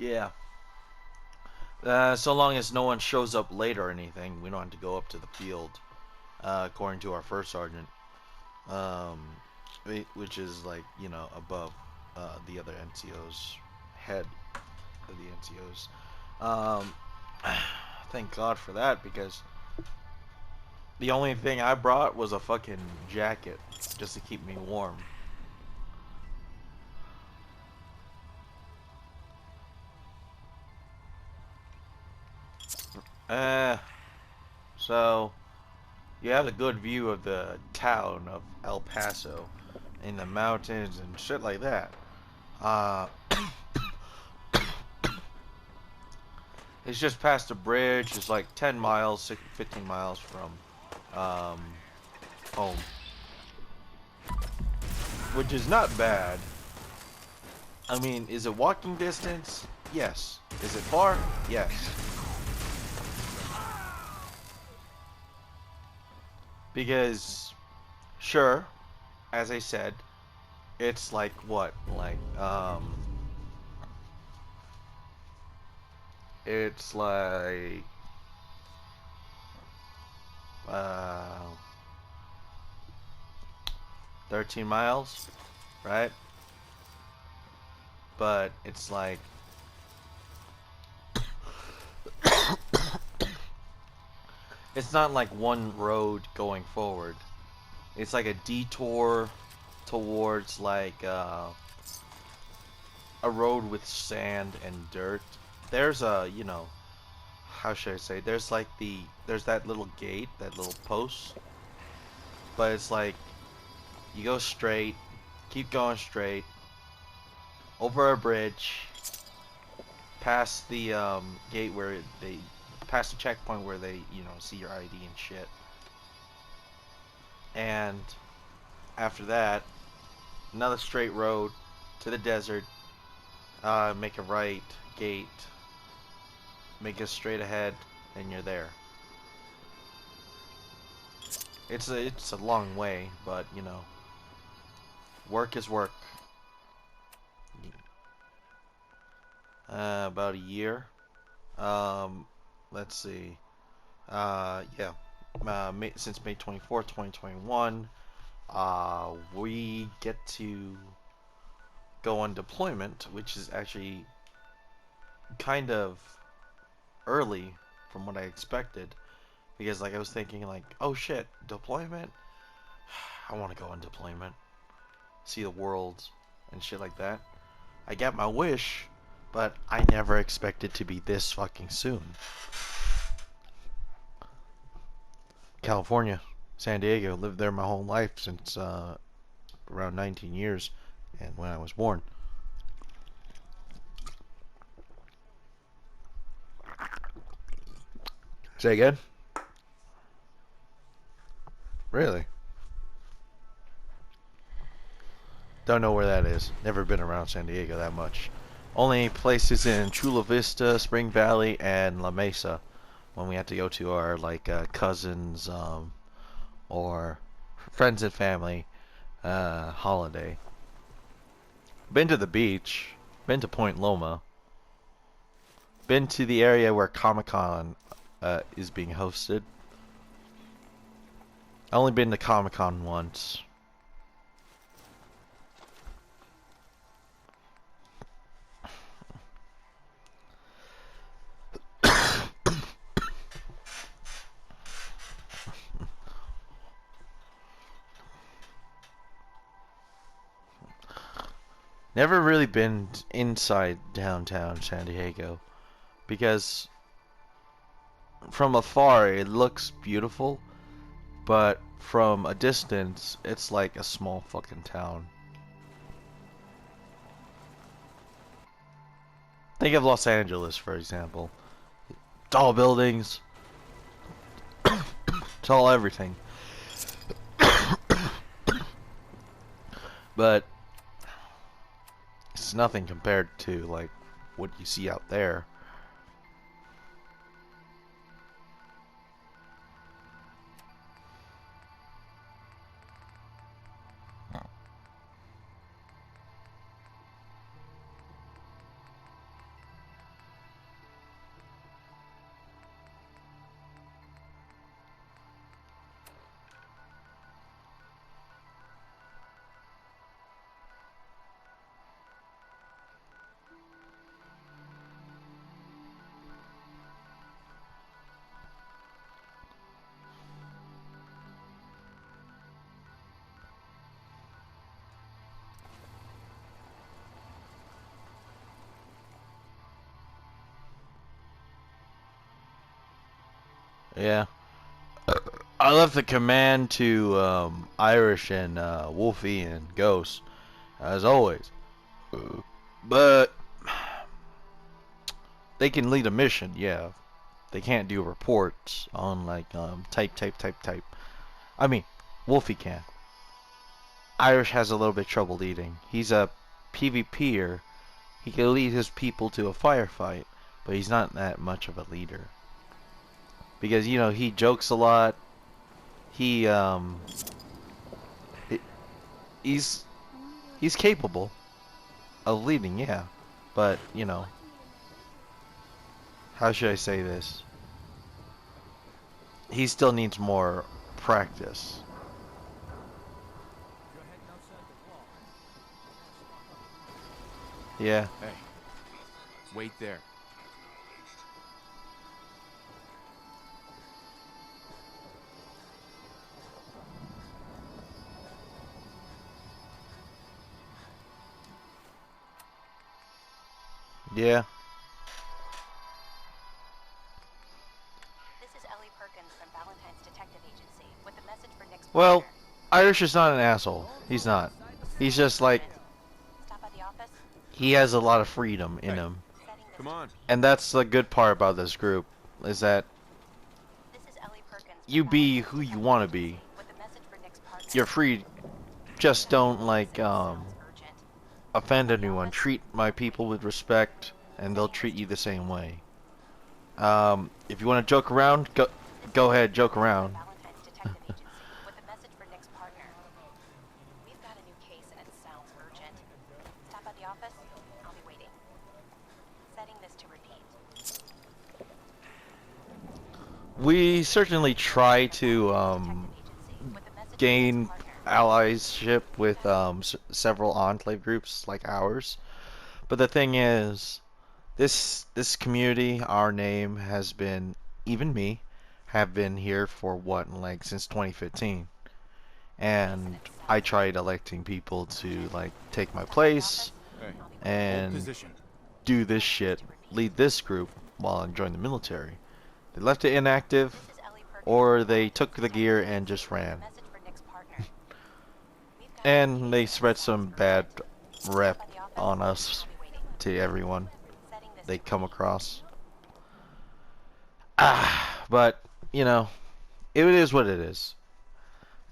Yeah. So long as no one shows up late or anything, we don't have to go up to the field. According to our first sergeant, um, which is like above the other NCO's head of the NCO's. Um, thank God for that because the only thing I brought was a fucking jacket just to keep me warm. Uh, so you have a good view of the town of El Paso in the mountains and shit like that. Uh, it's just past a bridge. It's like 10 miles, 15 miles from um, home, which is not bad. I mean, is it walking distance? Yes. Is it far? Yes. Because, sure, as I said, it's like what? It's like, uh, 13 miles, right? But it's like, it's not like one road going forward. It's like a detour towards like a road with sand and dirt. There's how should I say? There's that little gate, that little post, but it's like you go straight, keep going straight, over a bridge, past the gate where they, past the checkpoint where they, see your ID and shit. And after that, another straight road to the desert, make a right, gate, make a straight ahead, and you're there. It's a long way, but work is work. About a year. Um, let's see. Yeah. Since May 24th, 2021, we get to go on deployment, which is actually kind of early from what I expected. Because like I was thinking like, oh shit, deployment? I want to go on deployment, see the world and shit like that. I got my wish, but I never expected to be this fucking soon. California, San Diego, lived there my whole life since around 19 years, and when I was born. Say again? Really? Don't know where that is. Never been around San Diego that much. Only places in Chula Vista, Spring Valley, and La Mesa when we had to go to our like cousins or friends and family holiday. Been to the beach. Been to Point Loma. Been to the area where Comic Con is being hosted. I only been to Comic Con once. Never really been inside downtown San Diego because from afar it looks beautiful, but from a distance it's like a small fucking town. Think of Los Angeles, for example. Tall buildings, tall everything. But it's nothing compared to like what you see out there. Yeah. I left the command to Irish and Wolfie and Ghost, as always. But they can lead a mission, yeah. They can't do reports on like type. I mean, Wolfie can. Irish has a little bit of trouble leading. He's a PvPer. He can lead his people to a firefight, but he's not that much of a leader. Because, you know, he jokes a lot. He he- he's he's capable of leading, yeah. But, you know, how should I say this? He still needs more practice. Yeah. Hey, wait there. Yeah. This is Ellie Perkins from Valentine's Detective Agency with a message for Nick's Well, partner. Irish is not an asshole. He's not. He's just like, Stop by the office. he has a lot of freedom in Hey, him. Setting this come to on. And that's the good part about this group, is that This is Ellie Perkins from you be Valentine's who you Detective want to Agency be. with a message for Nick's partner. You're free. Just don't like Sounds urgent. offend anyone. Treat my people with respect, and they'll treat you the same way. If you want to joke around, go ahead, joke around. Valentine's Detective Agency with a message for Nick's partner. We've got a new case and it sounds urgent. Stop by the office. I'll be waiting. Setting this to repeat. We certainly try to gain allyship with several enclave groups like ours. But the thing is, this community, our name has been, even me, have been here for what, like since 2015. And I tried electing people to like take my place Hey, hold and position. do this shit, lead this group while I joined the military. They left it inactive, or they took the gear and just ran. And they spread some bad rep on us to everyone they come across. But, you know, it is what it is.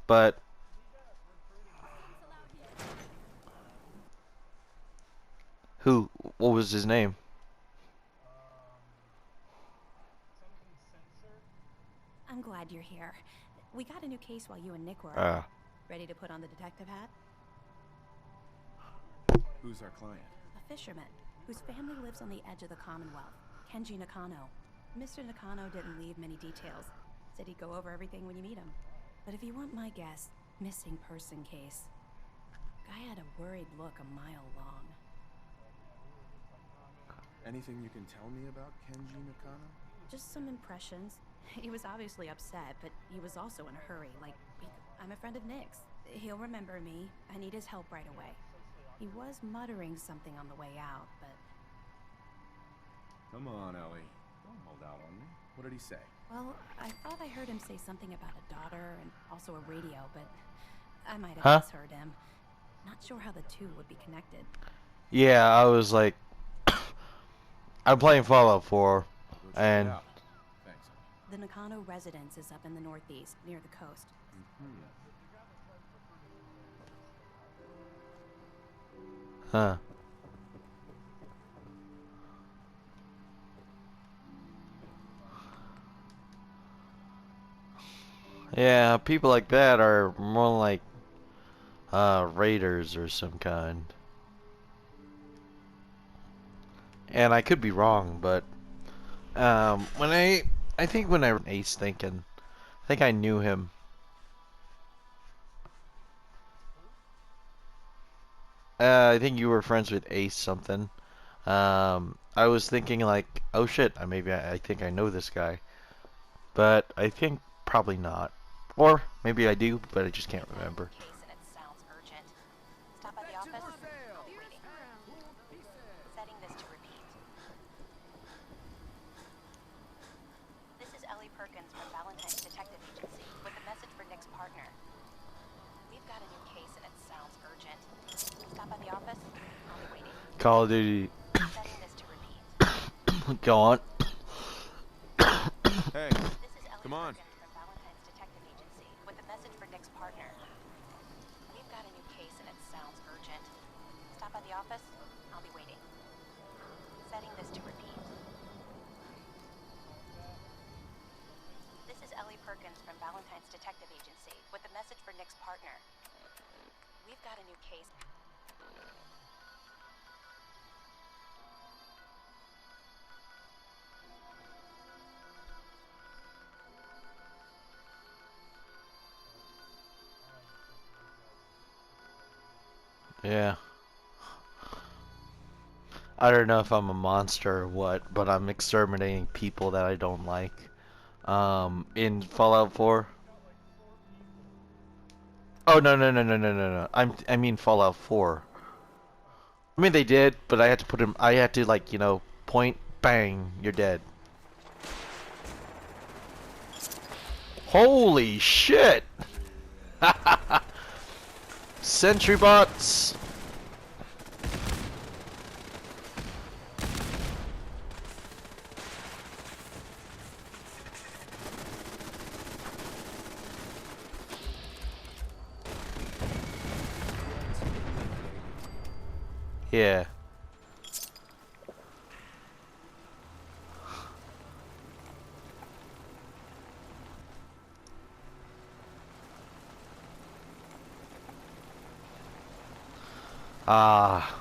But what was his name? I'm glad you're here. We got a new case while you and Nick were ready to put on the detective hat. Who's our client? A fisherman whose family lives on the edge of the Commonwealth, Kenji Nakano. Mr. Nakano didn't leave many details. Said he'd go over everything when you meet him. But if you want my guess, missing person case. Guy had a worried look a mile long. Anything you can tell me about Kenji Nakano? Just some impressions. He was obviously upset, but he was also in a hurry. Like, I'm a friend of Nick's. He'll remember me. I need his help right away. He was muttering something on the way out, but... Come on, Ellie. Don't hold out on me. What did he say? Well, I thought I heard him say something about a daughter and also a radio, but I might have misheard him. Not sure how the two would be connected. Yeah, I was like, I'm playing Fallout 4, and Thanks. The Nakano residence is up in the northeast, near the coast. huh. Yeah, people like that are more like raiders or some kind. And I could be wrong, but when I think when I Ace thinking, I think I knew him. I think you were friends with Ace something. I was thinking like, oh shit, I think I know this guy, but I think probably not, or maybe I do, but I just can't remember. Case and it sounds urgent. Stop by the office. I'll be waiting. Setting this to repeat. This is Ellie Perkins from Call of Duty. Setting this to repeat. Go on. Hey, This is Ellie come on. Morgan from Valentine's Detective Agency with a message for Nick's partner. We've got a new case and it sounds urgent. Stop by the office. I'll be waiting. Setting this to repeat. This is Ellie Perkins from Valentine's Detective Agency with a message for Nick's partner. We've got a new case. Yeah. I don't know if I'm a monster or what, but I'm exterminating people that I don't like. In Fallout 4. Oh no. I mean Fallout 4. I mean they did, but I had to put him. I had to like point, bang, you're dead. Holy shit! Sentry bots. Yeah. Ah.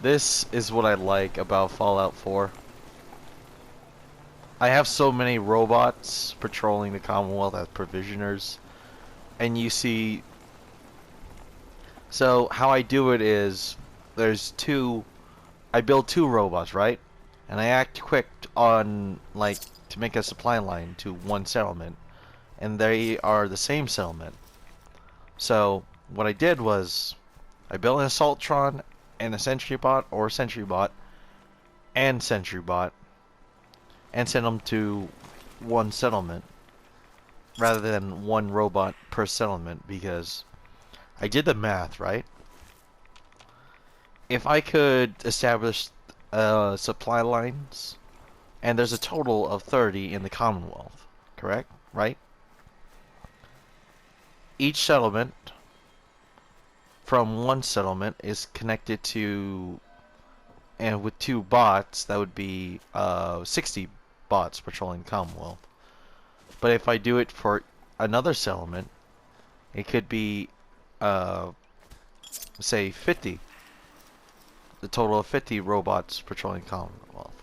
This is what I like about Fallout 4. I have so many robots patrolling the Commonwealth as provisioners, and you see. So how I do it is, there's two. I build two robots, right? And I act quick on like to make a supply line to one settlement, and they are the same settlement. So what I did was, I built an Assaultron and a Sentry Bot or Sentry Bot and Sentry Bot, and sent them to one settlement rather than one robot per settlement, because I did the math, right? If I could establish supply lines, and there's a total of 30 in the Commonwealth, correct? Right? Each settlement from one settlement is connected to, and with two bots, that would be 60 bots patrolling the Commonwealth. But if I do it for another settlement, it could be, say, 50. The total of 50 robots patrolling Commonwealth.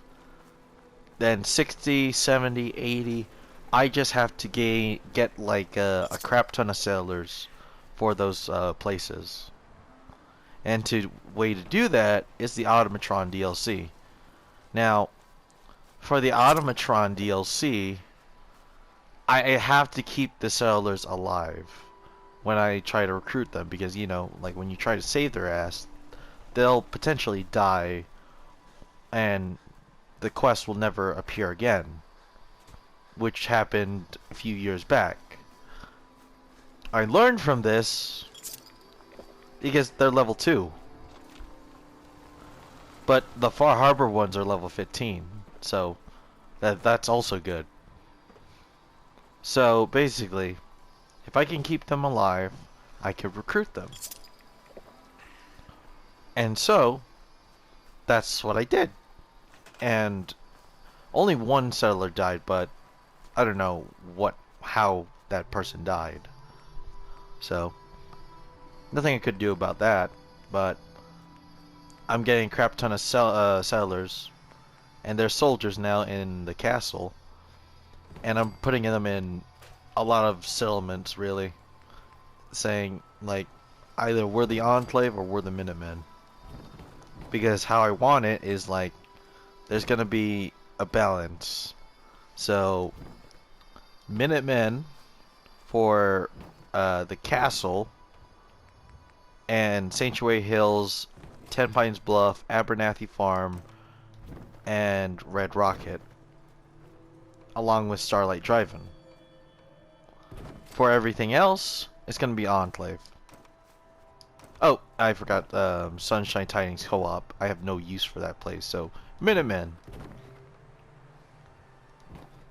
Then 60, 70, 80. I just have to get like a crap ton of settlers for those places. And the way to do that is the Automatron DLC. Now, for the Automatron DLC, I have to keep the settlers alive when I try to recruit them, because like when you try to save their ass, they'll potentially die, and the quest will never appear again, which happened a few years back. I learned from this because they're level 2. But the Far Harbor ones are level 15, so that's also good. So basically, if I can keep them alive, I can recruit them. And so, that's what I did. And only one settler died, but I don't know how that person died. So, nothing I could do about that, but I'm getting a crap ton of settlers, and they're soldiers now in the castle, and I'm putting them in a lot of settlements, really, saying, like, either we're the Enclave or we're the Minutemen. Because how I want it is, like, there's gonna be a balance. So, Minutemen for the castle, and Sanctuary Hills, Ten Pines Bluff, Abernathy Farm, and Red Rocket, along with Starlight Drive-In. For everything else, it's going to be Enclave. Oh, I forgot. Sunshine Tidings Co-op. I have no use for that place. So Minutemen.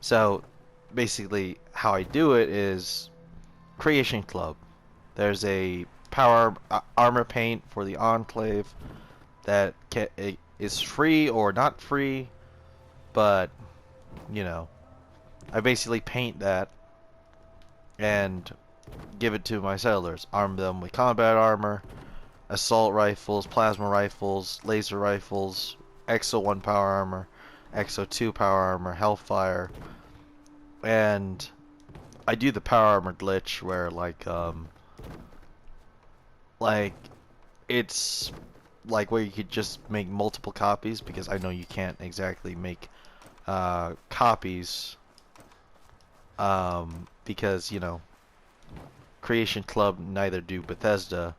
So basically, how I do it is Creation Club. There's a armor paint for the Enclave that is free or not free, but you know, I basically paint that and give it to my settlers. Arm them with combat armor, assault rifles, plasma rifles, laser rifles, Exo 1 power armor, Exo 2 power armor, Hellfire, and I do the power armor glitch where like it's like where you could just make multiple copies, because I know you can't exactly make copies because you know Creation Club, neither do Bethesda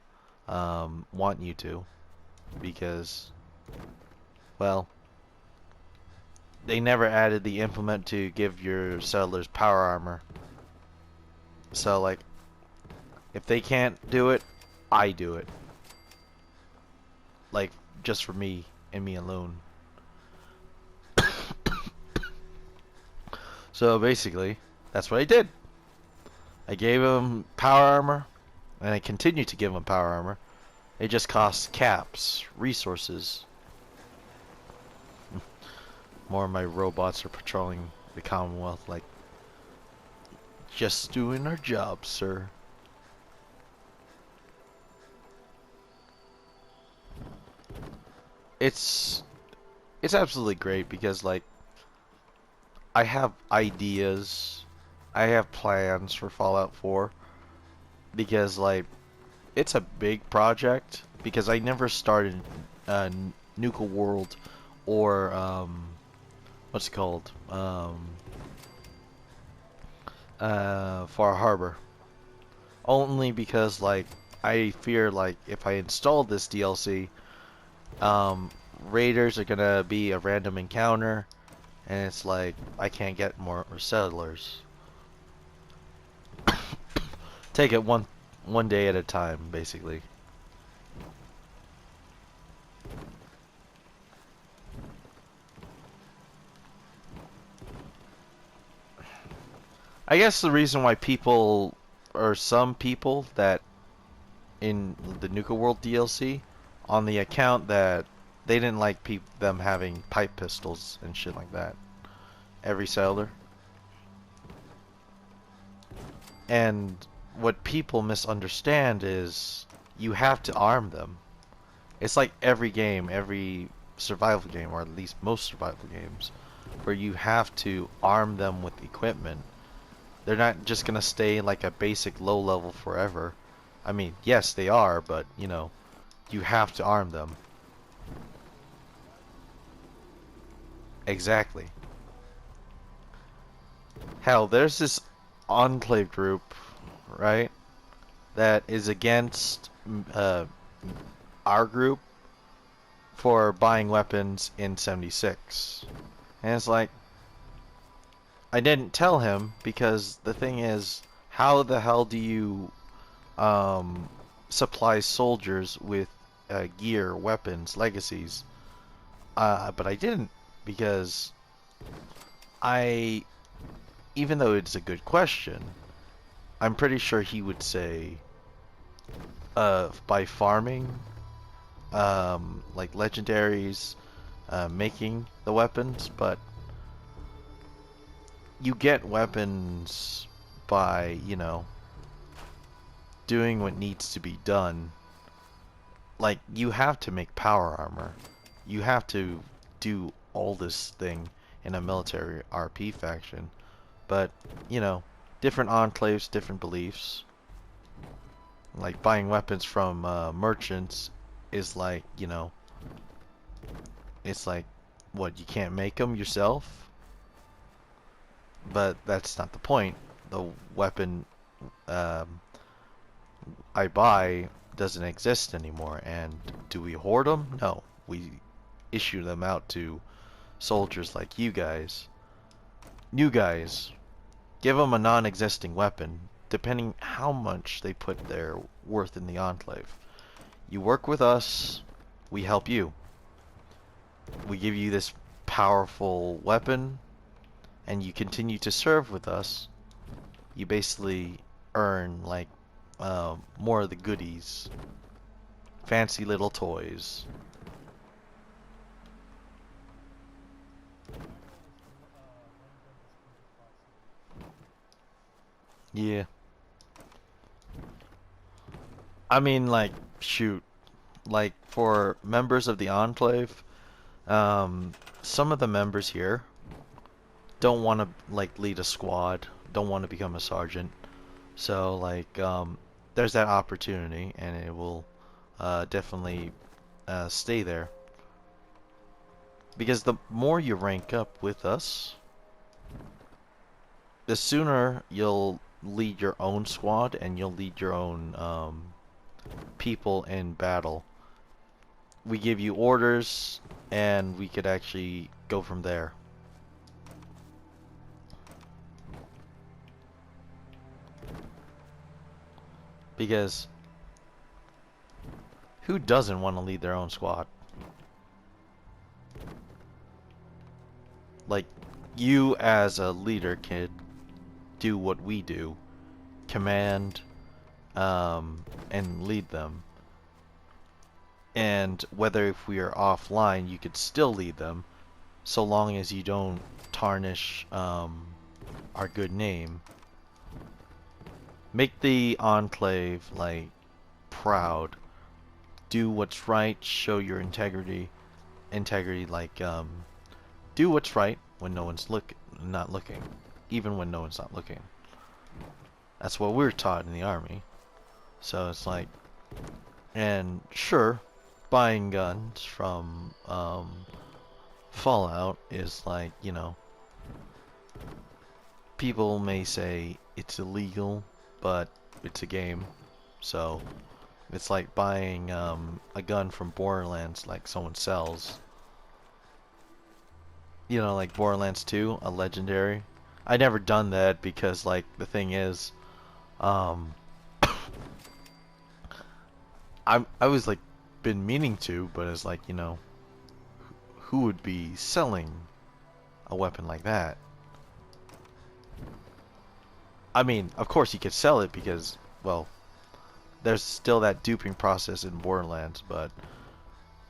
want you to, because well, they never added the implement to give your settlers power armor. So like if they can't do it, I do it. Like just for me and me alone. So basically, that's what I did. I gave him power armor, and I continue to give him power armor. It just costs caps, resources. More of my robots are patrolling the Commonwealth like, just doing our job, sir. It's it's absolutely great because like I have ideas, I have plans for Fallout 4 because like it's a big project because I never started Nuka World or what's it called Far Harbor, only because like I fear like if I install this DLC, raiders are gonna be a random encounter, and it's like I can't get more settlers. Take it one day at a time, basically. I guess the reason why people, or some people that in the Nuka World DLC, on the account that they didn't like them having pipe pistols and shit like that. Every settler. And what people misunderstand is you have to arm them. It's like every game, every survival game, or at least most survival games, where you have to arm them with equipment. They're not just gonna stay like a basic low level forever. I mean, yes, they are, but you know, you have to arm them. Exactly. Hell, there's this Enclave group, right, that is against our group for buying weapons in 76. And it's like, I didn't tell him because the thing is, how the hell do you supply soldiers with gear, weapons, legacies? But I didn't, because even though it's a good question, I'm pretty sure he would say by farming, like legendaries, making the weapons, but you get weapons by, you know, doing what needs to be done. Like, you have to make power armor. You have to do all this thing in a military RP faction. But, you know, different enclaves, different beliefs. Like, buying weapons from merchants is like, you know, it's like, what, you can't make them yourself? But that's not the point. The weapon I buy doesn't exist anymore, and do we hoard them? No. We issue them out to soldiers like you guys. New guys. Give them a non-existing weapon, depending how much they put their worth in the Enclave. You work with us, we help you. We give you this powerful weapon, and you continue to serve with us. You basically earn like more of the goodies, fancy little toys. Yeah. I mean, like, shoot, like for members of the Enclave, um, some of the members here don't want to like lead a squad, don't want to become a sergeant. So like, there's that opportunity, and it will definitely stay there. Because the more you rank up with us, the sooner you'll lead your own squad and you'll lead your own people in battle. We give you orders, and we could actually go from there. Because who doesn't want to lead their own squad? Like, you as a leader could do what we do, command, and lead them. And whether if we are offline, you could still lead them, so long as you don't tarnish our good name. Make the Enclave like proud. Do what's right. Show your integrity. Integrity, like do what's right when no one's not looking, even when no one's not looking. That's what we're taught in the army. So it's like, and sure, buying guns from Fallout is like, you know, people may say it's illegal, but it's a game. So it's like buying a gun from Borderlands, like someone sells. You know, like Borderlands 2, a legendary. I never done that because, like, the thing is, um, I was like been meaning to, but it's like, you know, who would be selling a weapon like that? I mean, of course you could sell it because, well, there's still that duping process in Borderlands, but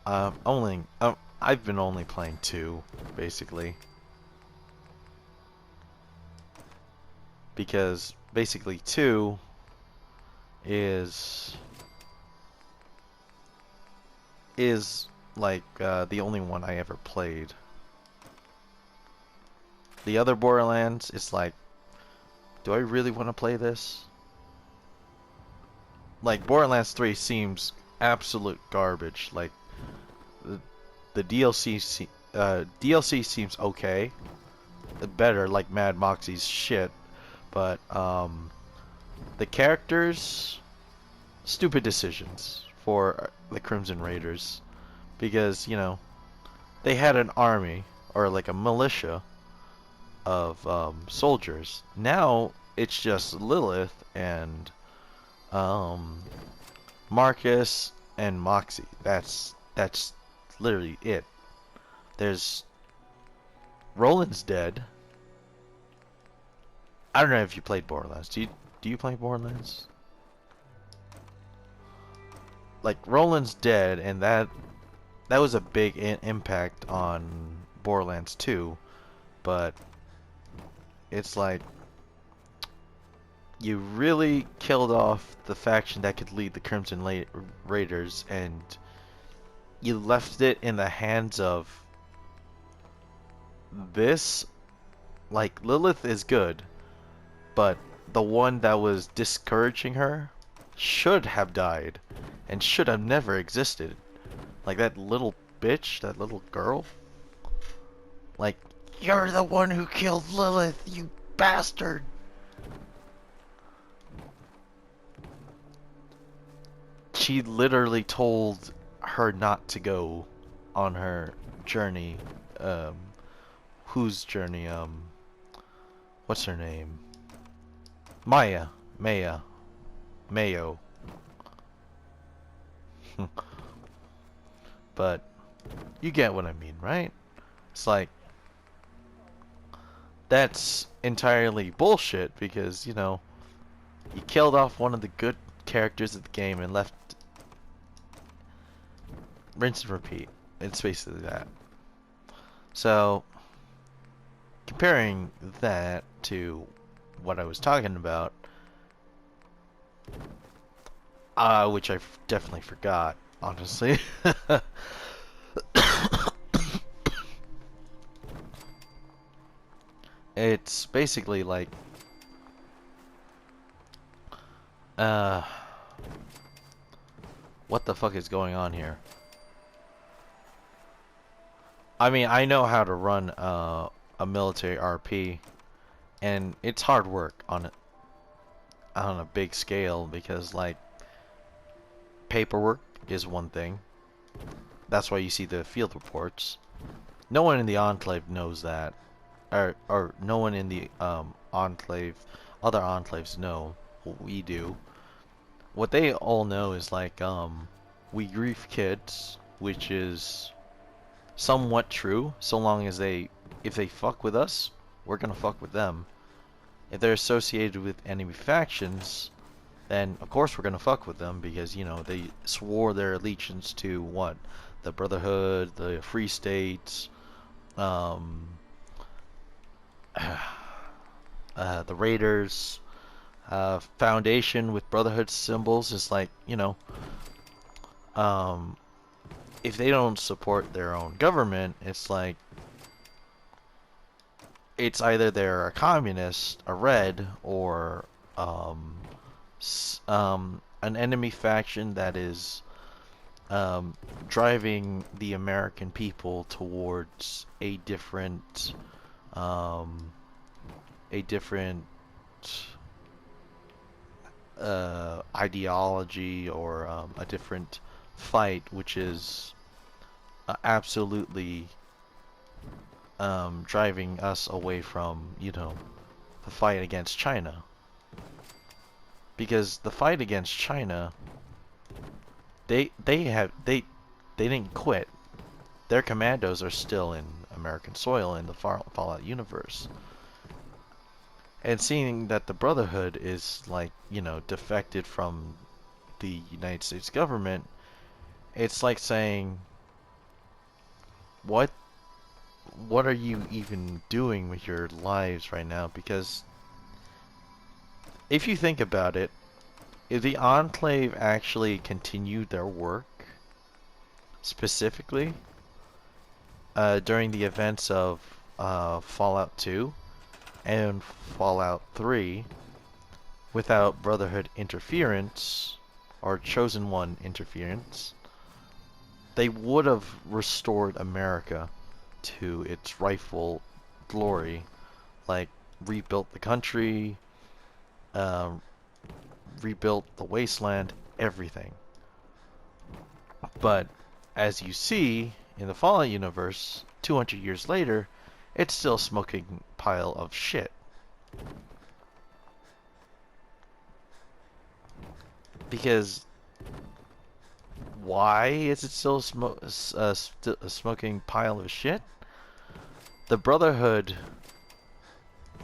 I've been only playing 2, basically. Because basically 2 is like the only one I ever played. The other Borderlands, it's like, do I really want to play this? Like Borderlands 3 seems absolute garbage. Like the DLC seems okay, better like Mad Moxie's shit, but the characters, stupid decisions for the Crimson Raiders, because you know they had an army or like a militia of soldiers. Now it's just Lilith and um, Marcus and Moxie. That's literally it. There's Roland's dead. I don't know if you played Borderlands. Do you play Borderlands? Like Roland's dead, and that was a big impact on Borderlands 2, but it's like you really killed off the faction that could lead the Crimson Raiders, and you left it in the hands of this. Like, Lilith is good, but the one that was discouraging her should have died and should have never existed. Like that little bitch, that little girl. Like, you're the one who killed Lilith, you bastard! She literally told her not to go on her journey. Um, whose journey? What's her name? Mayo. But you get what I mean, right? It's like that's entirely bullshit because, you know, you killed off one of the good characters of the game and left rinse and repeat. It's basically that. So, comparing that to what I was talking about, which I definitely forgot, honestly. It's basically like, uh, what the fuck is going on here? I mean, I know how to run a military RP, and it's hard work on a big scale because like paperwork is one thing. That's why you see the field reports. No one in the Enclave knows that, or no one in the Enclave, other Enclaves know what we do. What they all know is like we grief kids, which is somewhat true, so long as if they fuck with us, we're gonna fuck with them. If they're associated with enemy factions, then of course we're gonna fuck with them because, you know, they swore their allegiance to what? The Brotherhood, the Free States, um, the Raiders, Foundation with Brotherhood symbols is like, you know, um, if they don't support their own government, it's like it's either they're a communist, a red, or an enemy faction that is driving the American people towards um, a different ideology or a different fight, which is absolutely driving us away from, you know, the fight against China. Because the fight against China, they didn't quit. Their commandos are still in American soil in the Fallout universe. And seeing that the Brotherhood is like, you know, defected from the United States government, it's like saying, what are you even doing with your lives right now? Because if you think about it, if the Enclave actually continued their work, specifically during the events of Fallout 2 and Fallout 3, without Brotherhood interference, or Chosen One interference, they would have restored America to its rightful glory, like rebuilt the country, um, rebuilt the wasteland, everything. But as you see in the Fallout universe, 200 years later, it's still a smoking pile of shit. Because why is it still a smoking pile of shit? The Brotherhood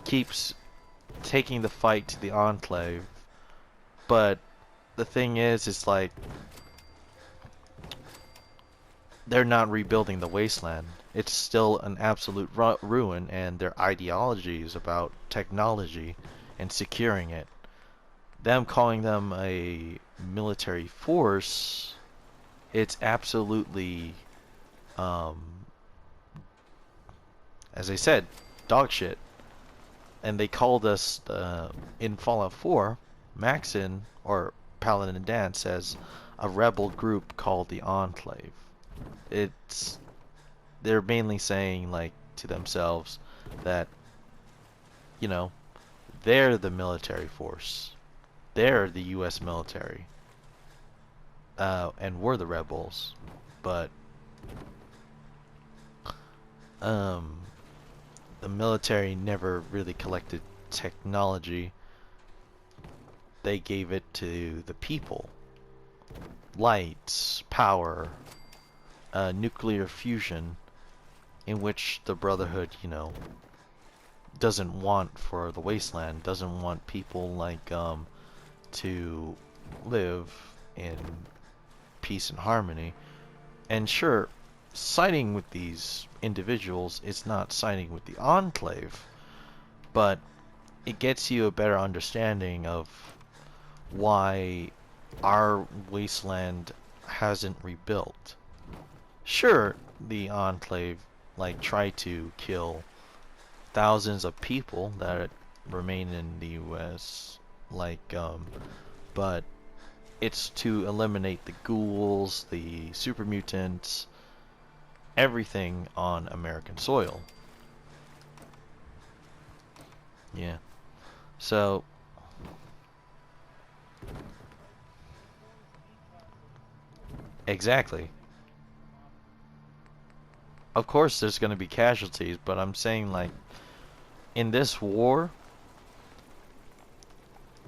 keeps taking the fight to the Enclave, but the thing is, it's like they're not rebuilding the wasteland. It's still an absolute ruin, and their ideology is about technology and securing it. Them calling them a military force, it's absolutely, as I said, dog shit. And they called us, in Fallout 4, Maxon, or Paladin Dan says, a rebel group called the Enclave. They're mainly saying, like, to themselves that, you know, they're the military force. They're the U.S. military. And we're the rebels. But, the military never really collected technology. They gave it to the people. light, power, nuclear fusion, in which the Brotherhood, you know, doesn't want for the wasteland, doesn't want people like to live in peace and harmony. And sure, siding with these individuals is not siding with the Enclave, but it gets you a better understanding of why our wasteland hasn't rebuilt. Sure, the Enclave like tried to kill thousands of people that remain in the US, like but it's to eliminate the ghouls, the super mutants, everything on American soil. Yeah. So exactly. Of course there's going to be casualties, but I'm saying like in this war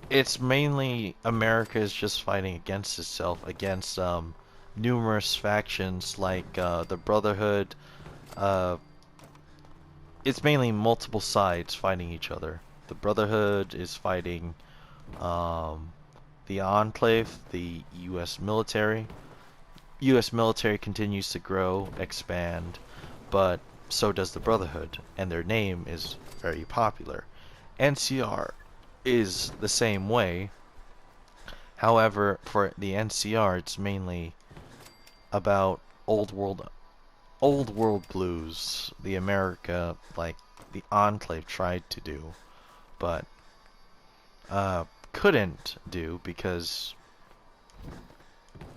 it's mainly America is just fighting against itself, against numerous factions like the Brotherhood. Uh, it's mainly multiple sides fighting each other. The Brotherhood is fighting um, the Enclave, the U.S. military. U.S. military continues to grow, expand, but so does the Brotherhood, and their name is very popular. NCR is the same way. However, for the NCR, it's mainly about old world blues, the America like the Enclave tried to do, but couldn't do because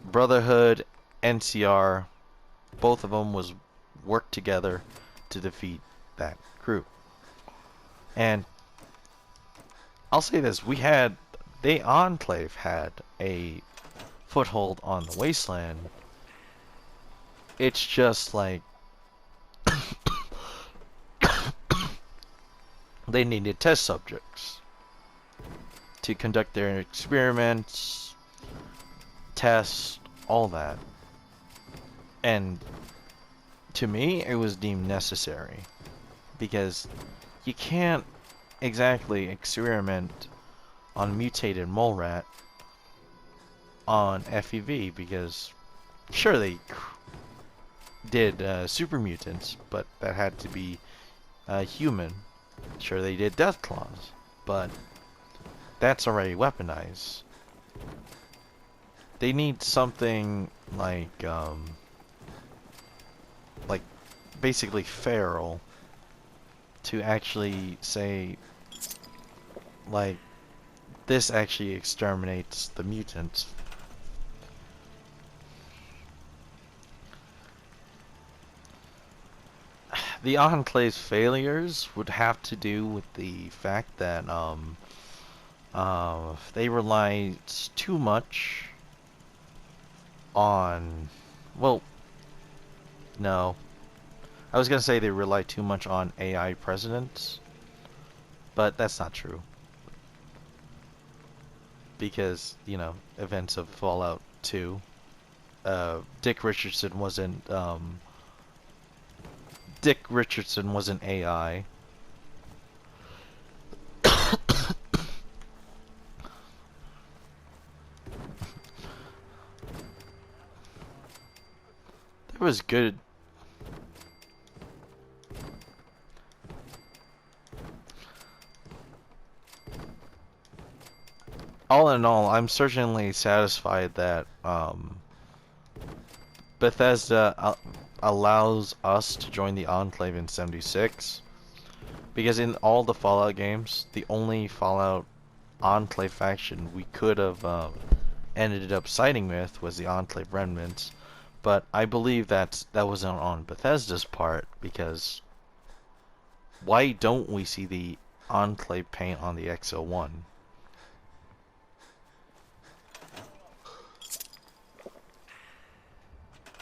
Brotherhood, NCR, both of them was worked together to defeat that group. And I'll say this, the Enclave had a foothold on the wasteland. It's just like they needed test subjects to conduct their experiments, tests, all that. And to me, it was deemed necessary because you can't exactly experiment on mutated mole rat on FEV because sure they did super mutants, but that had to be human. Sure they did death claws, but that's already weaponized. They need something like basically feral to actually say like this actually exterminates the mutants. The Enclave's failures would have to do with the fact that they relied too much on, well, no. I was gonna say they rely too much on AI presidents, but that's not true. Because, you know, events of Fallout 2, Dick Richardson wasn't AI. There was good. All in all, I'm certainly satisfied that Bethesda allows us to join the Enclave in 76. Because in all the Fallout games, the only Fallout Enclave faction we could have ended up siding with was the Enclave Remnants. But I believe that wasn't on Bethesda's part, because why don't we see the Enclave paint on the X01?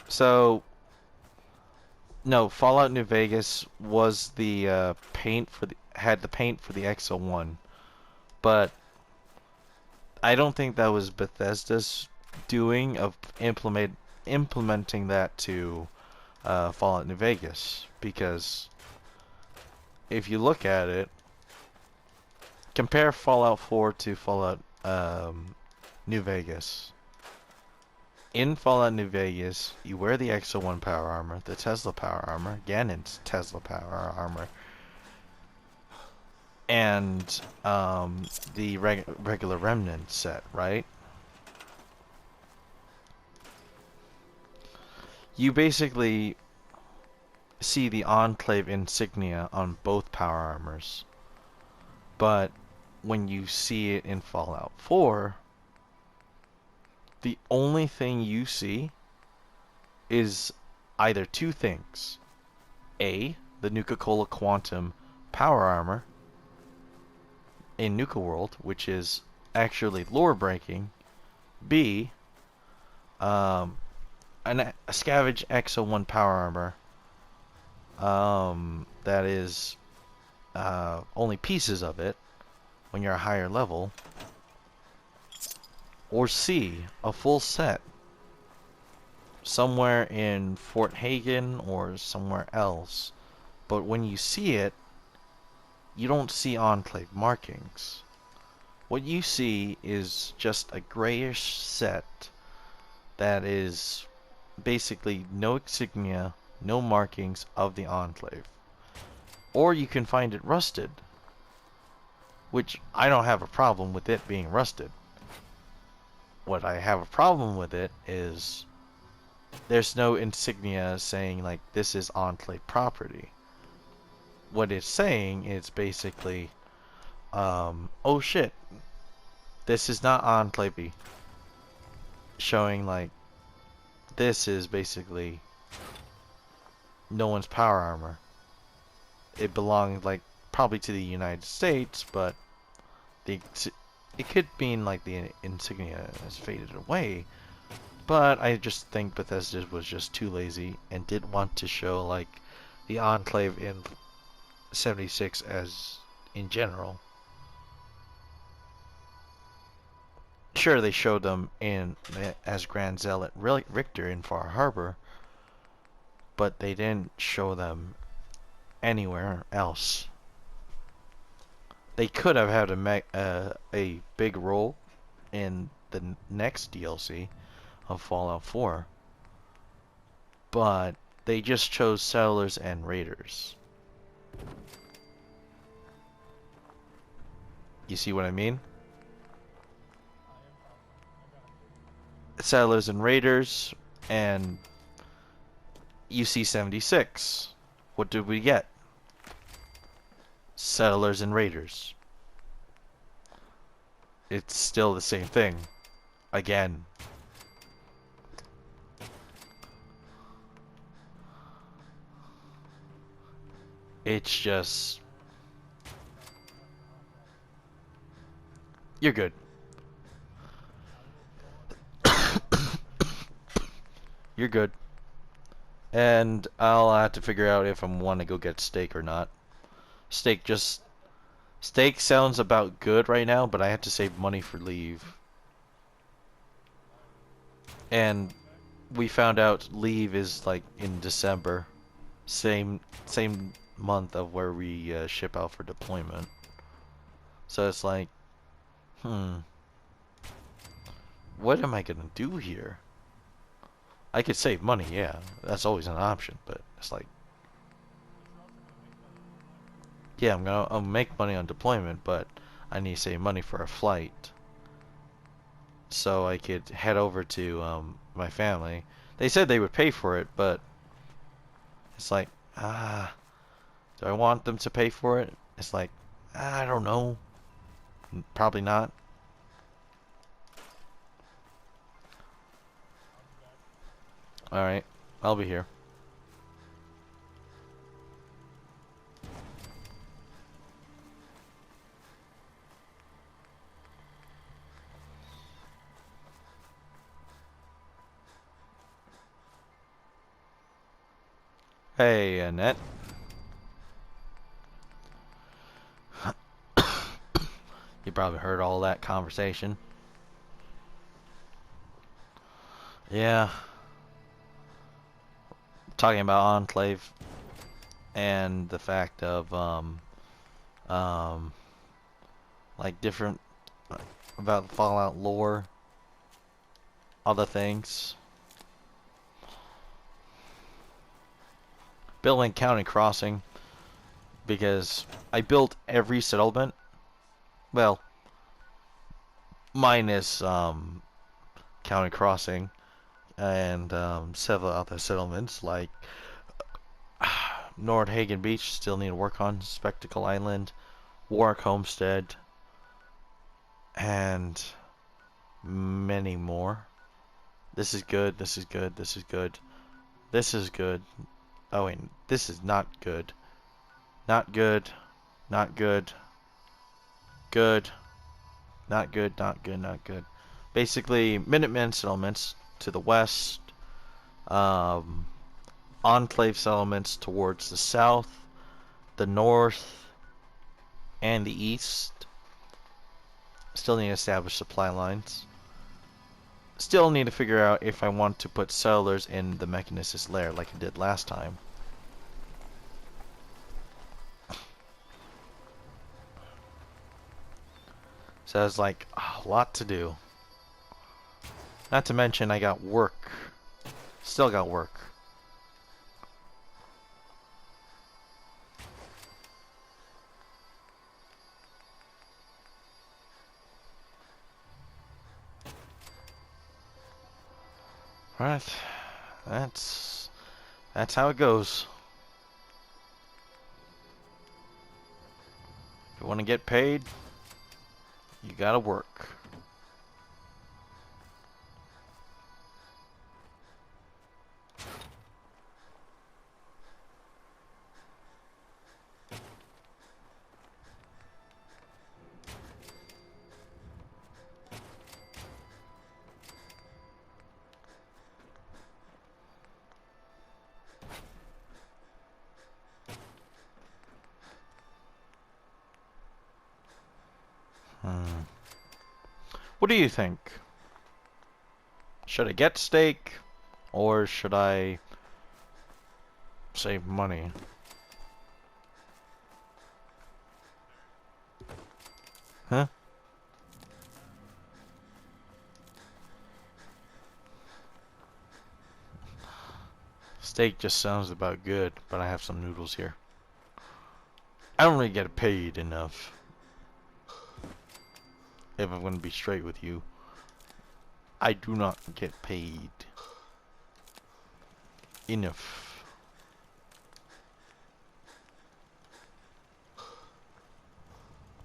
So, no, Fallout New Vegas was the had the paint for the X01, but I don't think that was Bethesda's doing of implementing that to Fallout New Vegas, because if you look at it, compare Fallout 4 to Fallout New Vegas. In Fallout New Vegas, you wear the Exo-1 power armor, the Tesla power armor, Ganon's Tesla power armor, and the regular Remnant set, right? You basically see the Enclave insignia on both power armors. But when you see it in Fallout 4, the only thing you see is either two things. A, the Nuka-Cola Quantum power armor in Nuka World, which is actually lore-breaking. B, a Scavenge Exo-1 power armor that is only pieces of it when you're a higher level. Or C, a full set somewhere in Fort Hagen or somewhere else. But when you see it, you don't see Enclave markings. What you see is just a grayish set that is basically no insignia, no markings of the Enclave. Or you can find it rusted, which I don't have a problem with it being rusted. What I have a problem with it is there's no insignia saying like this is Enclave property. What it's saying is basically, oh shit, this is not Enclave, showing like this is basically no one's power armor. It belonged like probably to the United States, but it could mean like the insignia has faded away. But I just think Bethesda was just too lazy and didn't want to show like the Enclave in 76 as in general. Sure, they showed them in as Grand Zealot Richter in Far Harbor, but they didn't show them anywhere else. They could have had a big role in the next DLC of Fallout 4, but they just chose Settlers and Raiders. You see what I mean? Settlers and Raiders, and UC-76. What did we get? Settlers and Raiders. It's still the same thing. Again. It's just... You're good. You're good. And I'll have to figure out if I want to go get steak or not. Steak sounds about good right now, but I have to save money for leave. And we found out leave is like in December. Same month of where we ship out for deployment. So it's like, what am I gonna do here? I could save money, yeah. That's always an option, but it's like, yeah, I'll make money on deployment, but I need to save money for a flight. So I could head over to my family. They said they would pay for it, but it's like, do I want them to pay for it? It's like, I don't know. Probably not. Alright, I'll be here. Hey, Annette. You probably heard all that conversation. Yeah, talking about Enclave and the fact of um, like different about Fallout lore, other things. Building County Crossing because I built every settlement. Well, minus County Crossing and several other settlements like Nordhagen Beach. Still need to work on Spectacle Island, Warwick Homestead, and many more. This is good. This is good. This is good. This is good. Oh wait, this is not good. Not good. Not good. Good. Not good. Not good. Not good. Basically, Minutemen settlements to the west. Um, Enclave settlements towards the south, the north, and the east. Still need to establish supply lines. Still need to figure out if I want to put settlers in the Mechanicist lair like I did last time. So it's like a lot to do. Not to mention I got work. Still got work. Right. That's how it goes. If you want to get paid, you gotta work. What do you think? Should I get steak or should I save money? Huh? Steak just sounds about good, but I have some noodles here. I don't really get paid enough. If I'm gonna be straight with you, I do not get paid enough.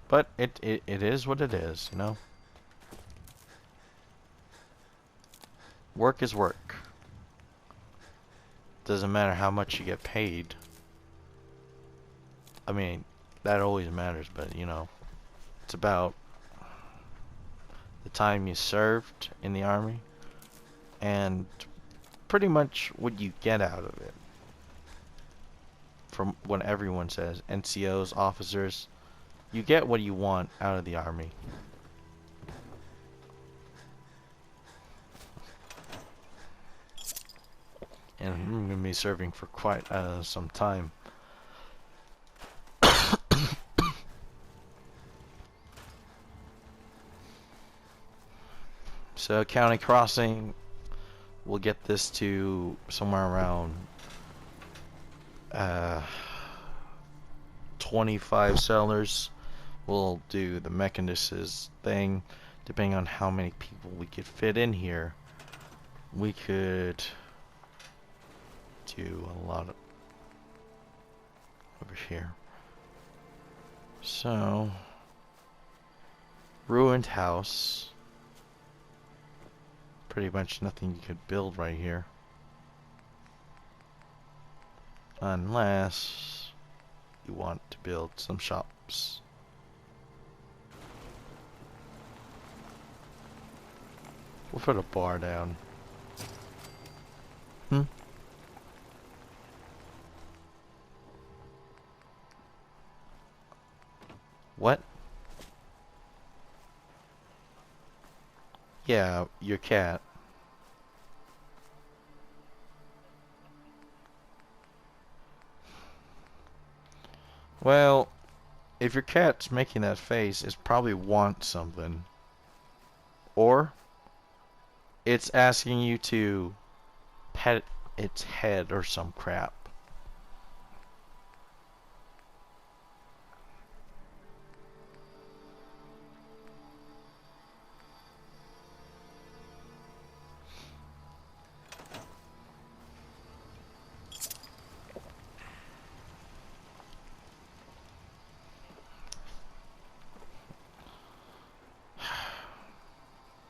But it is what it is, you know? Work is work. Doesn't matter how much you get paid. I mean, that always matters, but you know, it's about the time you served in the army and pretty much what you get out of it. From what everyone says, NCOs, officers, you get what you want out of the army. And I'm going to be serving for quite some time. So County Crossing, we'll get this to somewhere around 25 sellers. We'll do the Mechanicist thing. Depending on how many people we could fit in here, we could do a lot of over here. So, ruined house. Pretty much nothing you could build right here. Unless you want to build some shops. We'll put a bar down. What? Yeah, your cat. Well, if your cat's making that face, it's probably wants something. Or it's asking you to pet its head or some crap.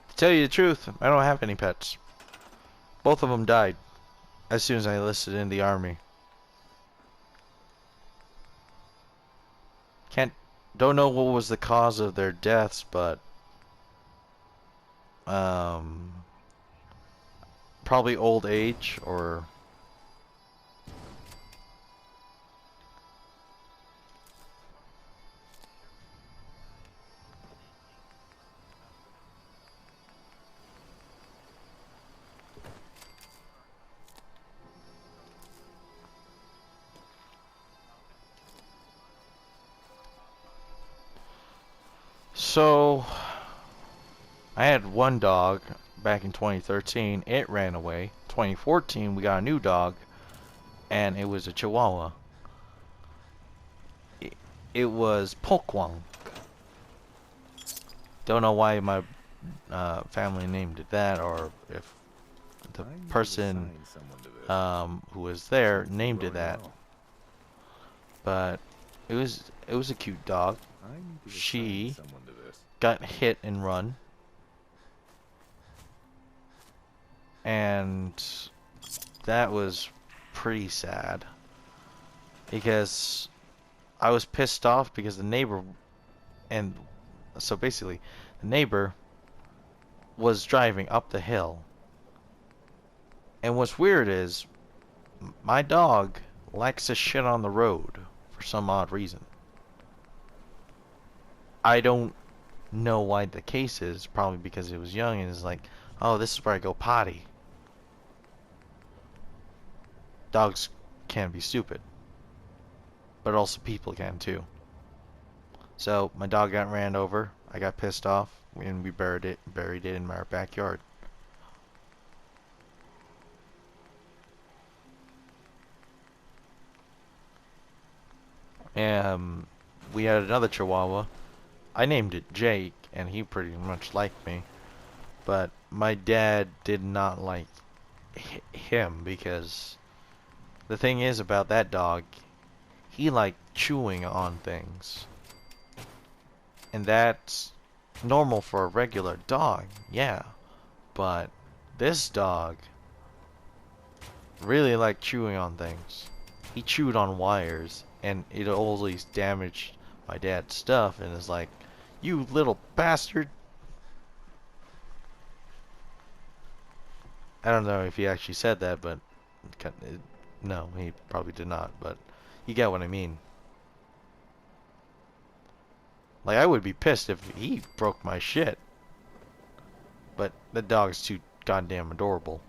To tell you the truth, I don't have any pets. Both of them died as soon as I enlisted in the army. Can't don't know what was the cause of their deaths, but um probably old age or so I had one dog back in 2013. It ran away. 2014 we got a new dog and it was a Chihuahua. It was Pokwang. Don't know why my family named it that, or if the I need to person assign someone to this. who was there Seems to be named it going that. well. But it was a cute dog. I need to assign She someone to this. got hit and run, and that was pretty sad because I was pissed off because the neighbor and so basically the neighbor was driving up the hill. And what's weird is my dog likes to shit on the road for some odd reason. I don't know why the case is, probably because it was young and is like, oh, this is where I go potty. Dogs can be stupid, but also people can too. So my dog got ran over. I got pissed off, and we buried it in our backyard. And we had another Chihuahua. I named it Jake, and he pretty much liked me. But my dad did not like him because the thing is about that dog, he liked chewing on things. And that's normal for a regular dog, yeah. But this dog really liked chewing on things. He chewed on wires, and it always damaged my dad's stuff, and is like, you little bastard. I don't know if he actually said that, but no, he probably did not, but you get what I mean. Like, I would be pissed if he broke my shit. But the dog's too goddamn adorable.